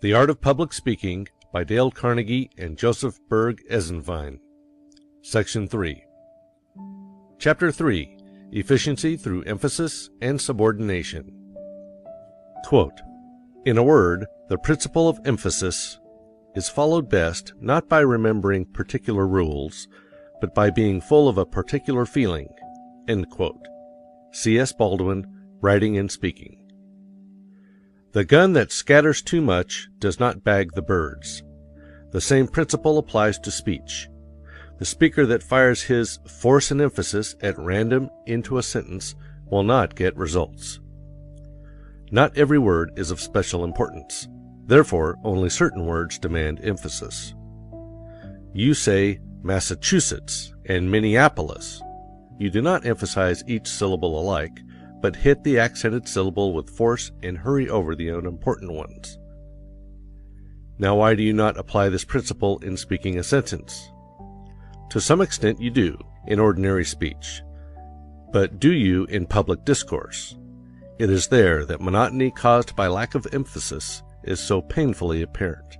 The Art of Public Speaking by Dale Carnegie and Joseph Berg Eisenwein. Section 3. Chapter 3. Efficiency through Emphasis and Subordination. Quote, "In a word, the principle of emphasis is followed best not by remembering particular rules, but by being full of a particular feeling." End quote. C.S. Baldwin, Writing and Speaking. The gun that scatters too much does not bag the birds. The same principle applies to speech. The speaker that fires his force and emphasis at random into a sentence will not get results. Not every word is of special importance. Therefore, only certain words demand emphasis. You say Massachusetts and Minneapolis. You do not emphasize each syllable alike, but hit the accented syllable with force and hurry over the unimportant ones. Now, why do you not apply this principle in speaking a sentence? To some extent you do, in ordinary speech. But do you in public discourse? It is there that monotony caused by lack of emphasis is so painfully apparent.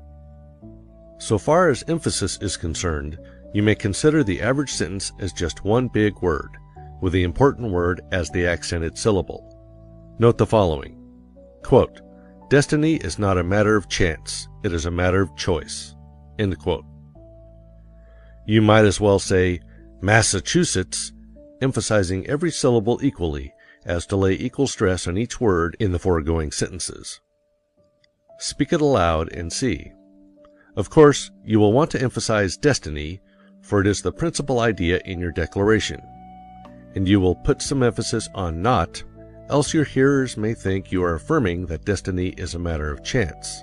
So far as emphasis is concerned, you may consider the average sentence as just one big word, with the important word as the accented syllable. Note the following. Quote, "Destiny is not a matter of chance, it is a matter of choice." End quote. You might as well say Massachusetts, emphasizing every syllable equally, as to lay equal stress on each word in the foregoing sentences. Speak it aloud and see. Of course, you will want to emphasize destiny, for it is the principal idea in your declaration. And you will put some emphasis on not, else your hearers may think you are affirming that destiny is a matter of chance.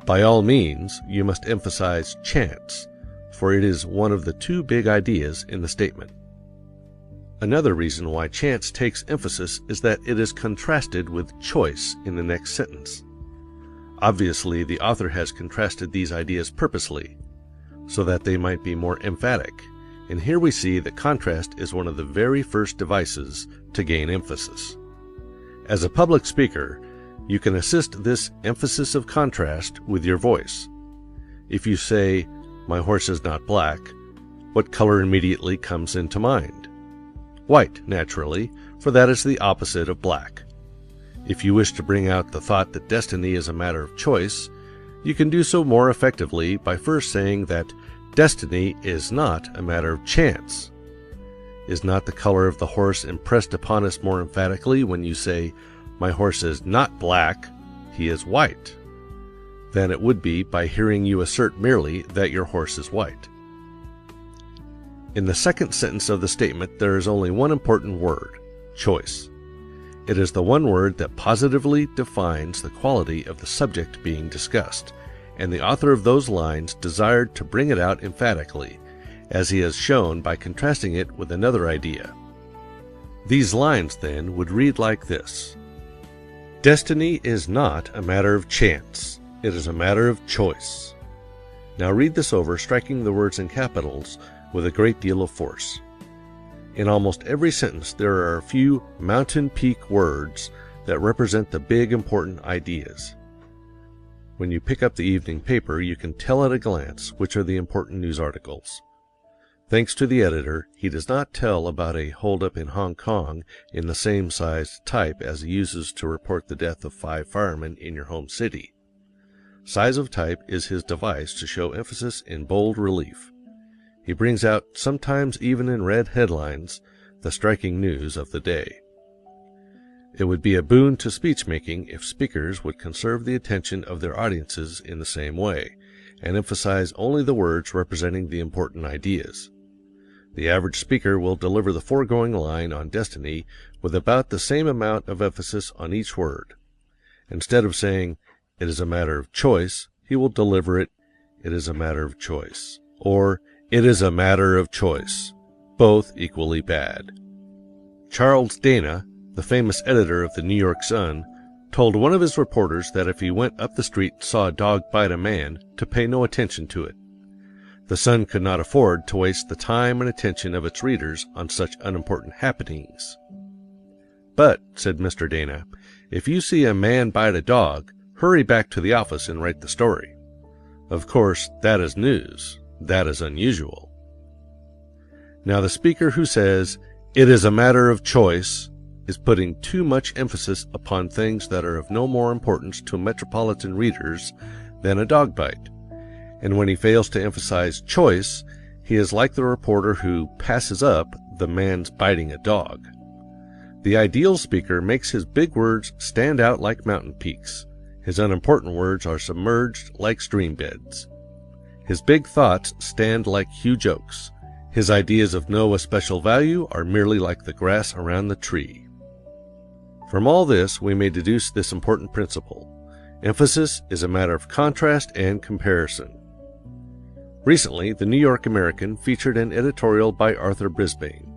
By all means, you must emphasize chance, for it is one of the two big ideas in the statement. Another reason why chance takes emphasis is that it is contrasted with choice in the next sentence. Obviously, the author has contrasted these ideas purposely, so that they might be more emphatic. And here we see that contrast is one of the very first devices to gain emphasis. As a public speaker, you can assist this emphasis of contrast with your voice. If you say, "My horse is not black," what color immediately comes into mind? White, naturally, for that is the opposite of black. If you wish to bring out the thought that destiny is a matter of choice, you can do so more effectively by first saying that destiny is not a matter of chance. Is not the color of the horse impressed upon us more emphatically when you say, "My horse is not black, he is white," than it would be by hearing you assert merely that your horse is white? In the second sentence of the statement, there is only one important word, choice. It is the one word that positively defines the quality of the subject being discussed, and the author of those lines desired to bring it out emphatically, as he has shown by contrasting it with another idea. These lines, then, would read like this: "Destiny is not a matter of chance, it is a matter of choice." Now read this over, striking the words in capitals with a great deal of force. In almost every sentence there are a few mountain peak words that represent the big important ideas. When you pick up the evening paper, you can tell at a glance which are the important news articles. Thanks to the editor, he does not tell about a holdup in Hong Kong in the same sized type as he uses to report the death of 5 firemen in your home city. Size of type is his device to show emphasis in bold relief. He brings out, sometimes even in red headlines, the striking news of the day. It would be a boon to speech-making if speakers would conserve the attention of their audiences in the same way, and emphasize only the words representing the important ideas. The average speaker will deliver the foregoing line on destiny with about the same amount of emphasis on each word. Instead of saying, "It is a matter of choice," he will deliver it, "It is a matter of choice," or "It is a matter of choice," both equally bad. Charles Dana, the famous editor of the New York Sun, told one of his reporters that if he went up the street and saw a dog bite a man, to pay no attention to it. The Sun could not afford to waste the time and attention of its readers on such unimportant happenings. "But," said Mr. Dana, "if you see a man bite a dog, hurry back to the office and write the story. Of course, that is news. That is unusual. Now, the speaker who says, "It is a matter of choice," is putting too much emphasis upon things that are of no more importance to metropolitan readers than a dog bite. And when he fails to emphasize choice, he is like the reporter who passes up the man's biting a dog. The ideal speaker makes his big words stand out like mountain peaks. His unimportant words are submerged like stream beds. His big thoughts stand like huge oaks. His ideas of no especial value are merely like the grass around the tree. From all this, we may deduce this important principle. Emphasis is a matter of contrast and comparison. Recently, the New York American featured an editorial by Arthur Brisbane.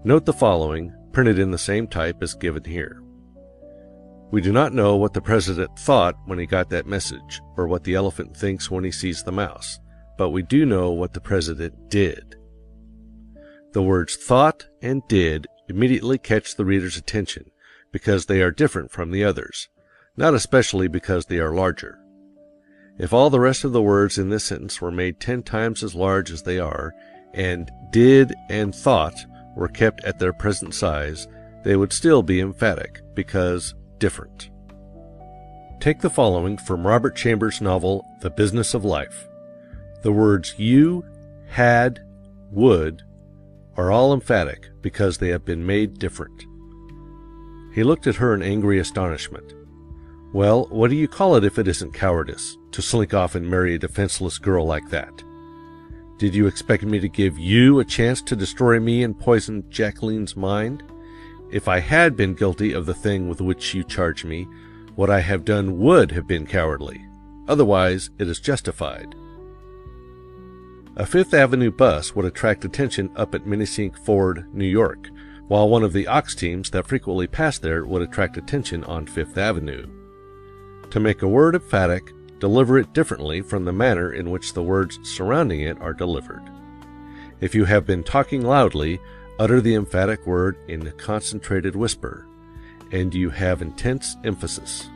Note the following, printed in the same type as given here. We do not know what the president thought when he got that message, or what the elephant thinks when he sees the mouse, but we do know what the president did. The words thought and did immediately catch the reader's attention, because they are different from the others, not especially because they are larger. If all the rest of the words in this sentence were made 10 times as large as they are, and did and thought were kept at their present size, they would still be emphatic, because different. Take the following from Robert Chambers' novel, The Business of Life. The words you, had, would are all emphatic because they have been made different. He looked at her in angry astonishment. Well, what do you call it if it isn't cowardice, to slink off and marry a defenseless girl like that? Did you expect me to give you a chance to destroy me and poison Jacqueline's mind? If I had been guilty of the thing with which you charge me, what I have done would have been cowardly. Otherwise, it is justified. A Fifth Avenue bus would attract attention up at Minisink Ford, New York, while one of the ox teams that frequently pass there would attract attention on Fifth Avenue. To make a word emphatic, deliver it differently from the manner in which the words surrounding it are delivered. If you have been talking loudly, utter the emphatic word in a concentrated whisper, and you have intense emphasis.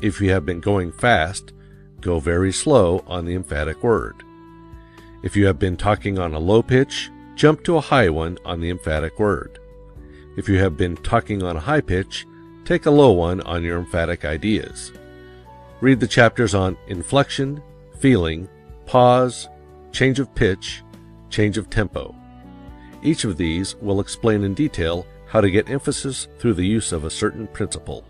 If you have been going fast, go very slow on the emphatic word. If you have been talking on a low pitch, jump to a high one on the emphatic word. If you have been talking on a high pitch, take a low one on your emphatic ideas. Read the chapters on inflection, feeling, pause, change of pitch, change of tempo. Each of these will explain in detail how to get emphasis through the use of a certain principle.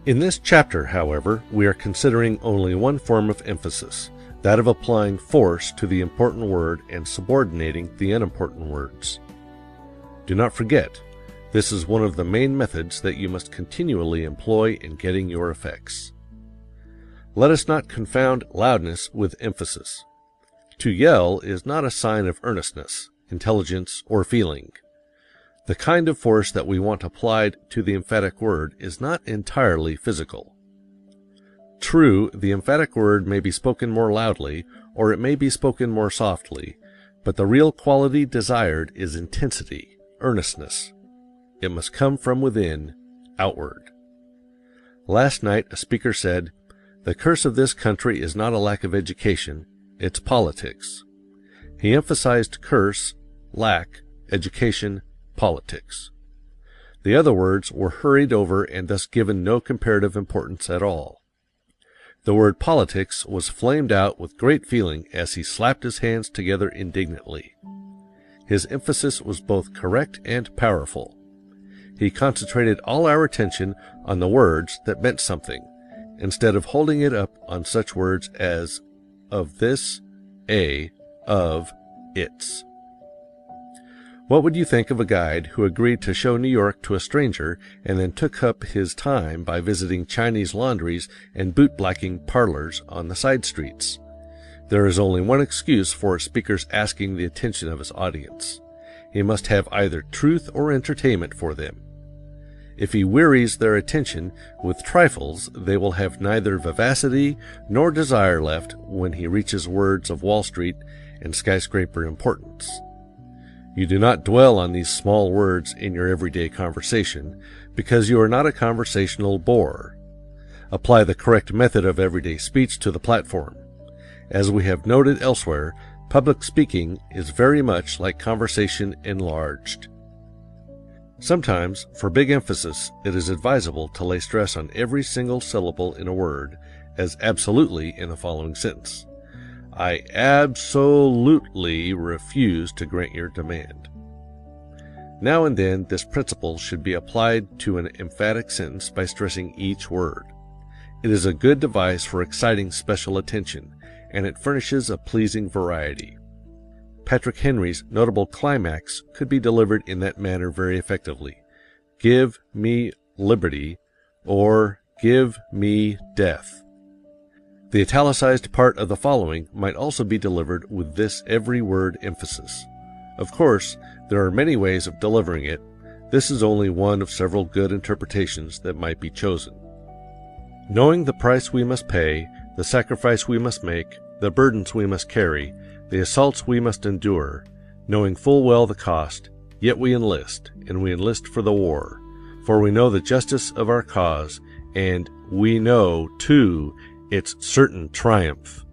In this chapter, however, we are considering only one form of emphasis, that of applying force to the important word and subordinating the unimportant words. Do not forget, this is one of the main methods that you must continually employ in getting your effects. Let us not confound loudness with emphasis. To yell is not a sign of earnestness, intelligence, or feeling. The kind of force that we want applied to the emphatic word is not entirely physical. True, the emphatic word may be spoken more loudly, or it may be spoken more softly, but the real quality desired is intensity, earnestness. It must come from within, outward. Last night a speaker said, "The curse of this country is not a lack of education, it's politics." He emphasized curse, lack, education, politics. The other words were hurried over and thus given no comparative importance at all. The word politics was flamed out with great feeling as he slapped his hands together indignantly. His emphasis was both correct and powerful. He concentrated all our attention on the words that meant something, instead of holding it up on such words as of this, a, of, its. What would you think of a guide who agreed to show New York to a stranger and then took up his time by visiting Chinese laundries and boot-blacking parlors on the side streets? There is only one excuse for a speaker's asking the attention of his audience. He must have either truth or entertainment for them. If he wearies their attention with trifles, they will have neither vivacity nor desire left when he reaches words of Wall Street and skyscraper importance. You do not dwell on these small words in your everyday conversation, because you are not a conversational bore. Apply the correct method of everyday speech to the platform. As we have noted elsewhere, public speaking is very much like conversation enlarged. Sometimes, for big emphasis, it is advisable to lay stress on every single syllable in a word, as absolutely in the following sentence. I absolutely refuse to grant your demand. Now and then, this principle should be applied to an emphatic sentence by stressing each word. It is a good device for exciting special attention, and it furnishes a pleasing variety. Patrick Henry's notable climax could be delivered in that manner very effectively. Give me liberty, or give me death. The italicized part of the following might also be delivered with this every word emphasis. Of course, there are many ways of delivering it. This is only one of several good interpretations that might be chosen. Knowing the price we must pay, the sacrifice we must make, the burdens we must carry, the assaults we must endure, knowing full well the cost, yet we enlist, and we enlist for the war, for we know the justice of our cause, and we know, too, its certain triumph.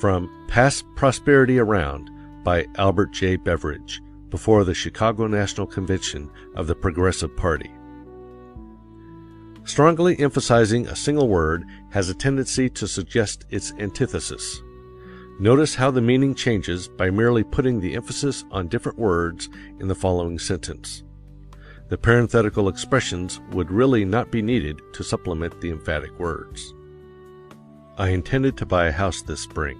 From Pass Prosperity Around by Albert J. Beveridge, before the Chicago National Convention of the Progressive Party. Strongly emphasizing a single word has a tendency to suggest its antithesis. Notice how the meaning changes by merely putting the emphasis on different words in the following sentence. The parenthetical expressions would really not be needed to supplement the emphatic words. I intended to buy a house this spring,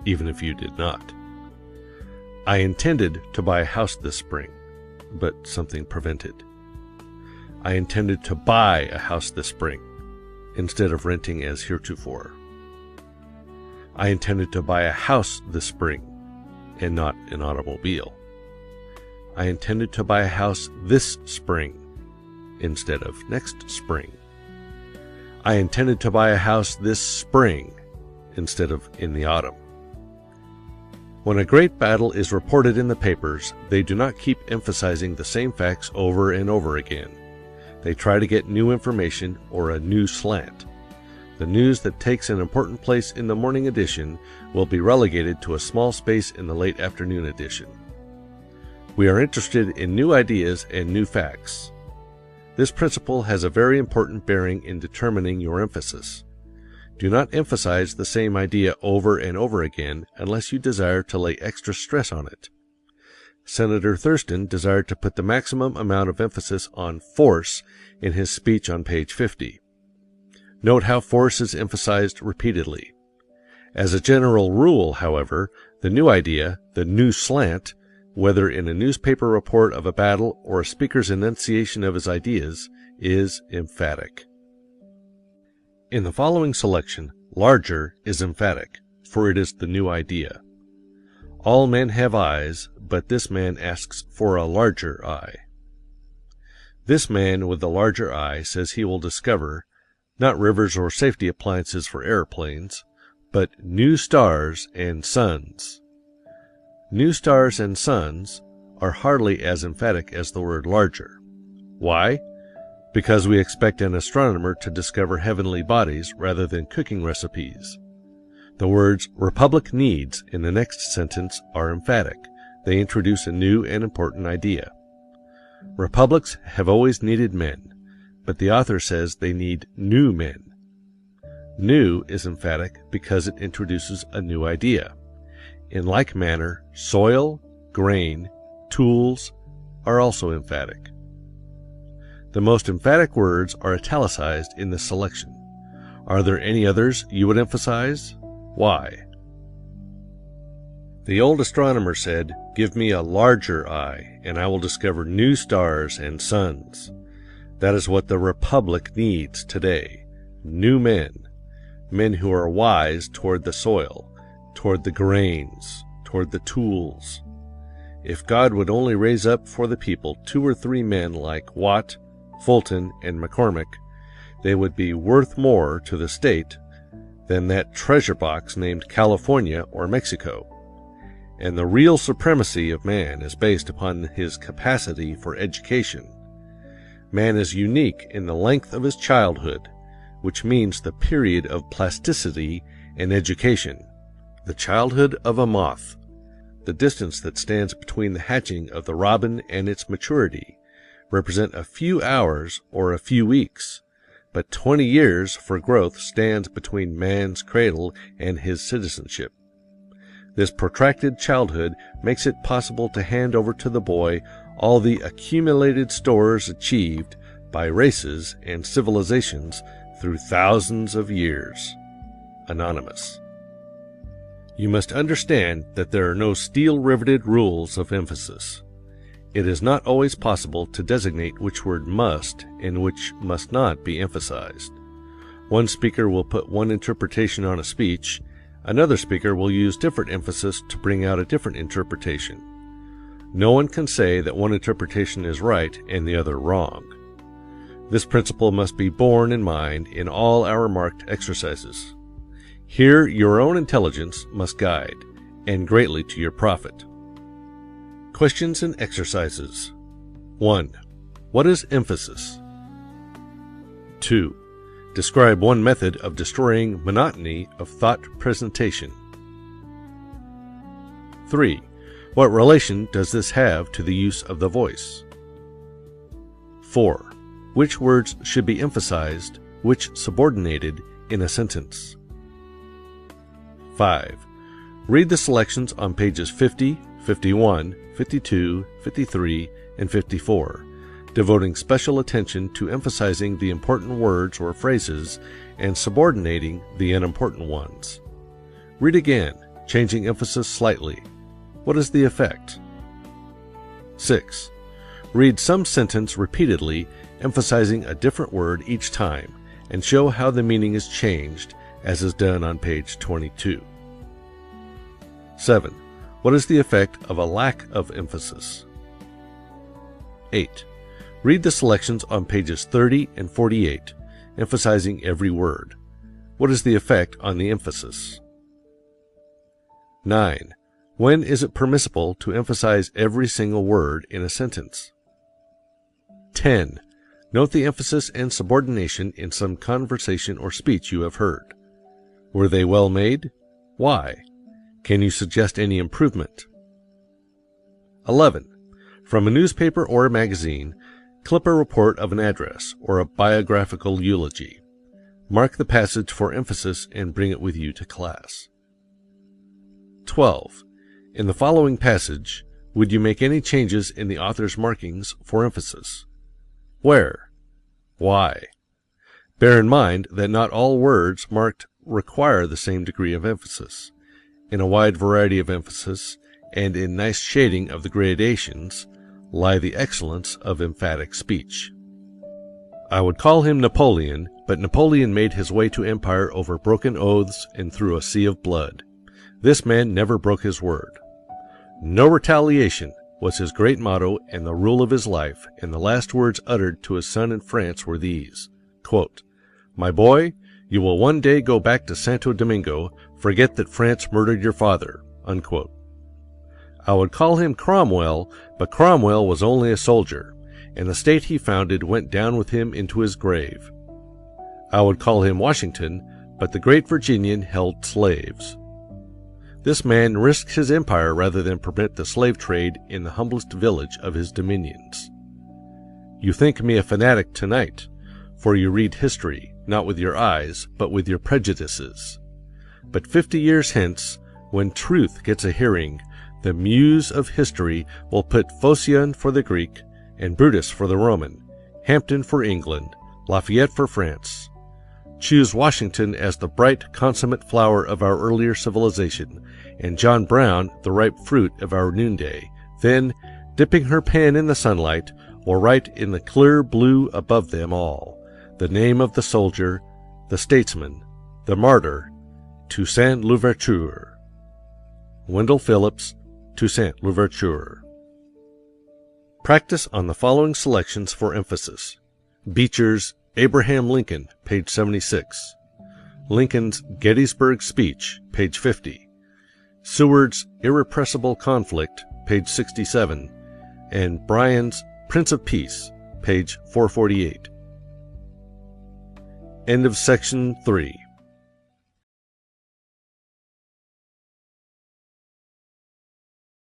even if you did not. I intended to buy a house this spring, but something prevented. I intended to buy a house this spring, instead of renting as heretofore. I intended to buy a house this spring, and not an automobile. I intended to buy a house this spring, instead of next spring. I intended to buy a house this spring, instead of in the autumn. When a great battle is reported in the papers, they do not keep emphasizing the same facts over and over again. They try to get new information or a new slant. The news that takes an important place in the morning edition will be relegated to a small space in the late afternoon edition. We are interested in new ideas and new facts. This principle has a very important bearing in determining your emphasis. Do not emphasize the same idea over and over again unless you desire to lay extra stress on it. Senator Thurston desired to put the maximum amount of emphasis on force in his speech on page 50. Note how force is emphasized repeatedly. As a general rule, however, the new idea, the new slant, whether in a newspaper report of a battle or a speaker's enunciation of his ideas, is emphatic. In the following selection, larger is emphatic, for it is the new idea. All men have eyes, but this man asks for a larger eye. This man with the larger eye says he will discover, not rivers or safety appliances for airplanes, but new stars and suns. New stars and suns are hardly as emphatic as the word larger. Why? Because we expect an astronomer to discover heavenly bodies rather than cooking recipes. The words republic needs in the next sentence are emphatic. They introduce a new and important idea. Republics have always needed men, but the author says they need new men. New is emphatic because it introduces a new idea. In like manner, soil, grain, tools are also emphatic. The most emphatic words are italicized in this selection. Are there any others you would emphasize? Why? The old astronomer said, "Give me a larger eye, and I will discover new stars and suns." That is what the Republic needs today. New men. Men who are wise toward the soil, toward the grains, toward the tools. If God would only raise up for the people 2 or 3 men like Watt, Fulton, and McCormick, they would be worth more to the state than that treasure box named California or Mexico. And the real supremacy of man is based upon his capacity for education. Man is unique in the length of his childhood, which means the period of plasticity and education, the childhood of a moth, the distance that stands between the hatching of the robin and its maturity, represent a few hours or a few weeks, but 20 years for growth stands between man's cradle and his citizenship. This protracted childhood makes it possible to hand over to the boy all the accumulated stores achieved by races and civilizations through thousands of years. Anonymous. You must understand that there are no steel-riveted rules of emphasis. It is not always possible to designate which word must and which must not be emphasized. One speaker will put one interpretation on a speech, another speaker will use different emphasis to bring out a different interpretation. No one can say that one interpretation is right and the other wrong. This principle must be borne in mind in all our marked exercises. Here your own intelligence must guide, and greatly to your profit. Questions and exercises. 1. What is emphasis? 2. Describe one method of destroying monotony of thought presentation. 3. What relation does this have to the use of the voice? 4. Which words should be emphasized, which subordinated in a sentence? 5. Read the selections on pages 50, 51, 52, 53, and 54, devoting special attention to emphasizing the important words or phrases and subordinating the unimportant ones. Read again, changing emphasis slightly. What is the effect? 6. Read some sentence repeatedly, emphasizing a different word each time, and show how the meaning is changed, as is done on page 22. 7. What is the effect of a lack of emphasis? 8. Read the selections on pages 30 and 48, emphasizing every word. What is the effect on the emphasis? 9. When is it permissible to emphasize every single word in a sentence? 10. Note the emphasis and subordination in some conversation or speech you have heard. Were they well made? Why? Can you suggest any improvement? 11. From a newspaper or a magazine, clip a report of an address or a biographical eulogy. Mark the passage for emphasis and bring it with you to class. 12. In the following passage, would you make any changes in the author's markings for emphasis? Where? Why? Bear in mind that not all words marked require the same degree of emphasis. In a wide variety of emphasis, and in nice shading of the gradations, lie the excellence of emphatic speech. I would call him Napoleon, but Napoleon made his way to empire over broken oaths and through a sea of blood. This man never broke his word. No retaliation was his great motto and the rule of his life, and the last words uttered to his son in France were these, quote, "My boy, you will one day go back to Santo Domingo, forget that France murdered your father," unquote. I would call him Cromwell, but Cromwell was only a soldier, and the state he founded went down with him into his grave. I would call him Washington, but the great Virginian held slaves. This man risked his empire rather than permit the slave trade in the humblest village of his dominions. You think me a fanatic tonight, for you read history, not with your eyes, but with your prejudices. But 50 years hence, when truth gets a hearing, the muse of history will put Phocion for the Greek, and Brutus for the Roman, Hampden for England, Lafayette for France. Choose Washington as the bright, consummate flower of our earlier civilization, and John Brown the ripe fruit of our noonday. Then, dipping her pen in the sunlight, will write in the clear blue above them all the name of the soldier, the statesman, the martyr, Toussaint Louverture. Wendell Phillips, Toussaint Louverture. Practice on the following selections for emphasis. Beecher's Abraham Lincoln, page 76. Lincoln's Gettysburg Speech, page 50. Seward's Irrepressible Conflict, page 67. And Bryan's Prince of Peace, page 448. End of section 3.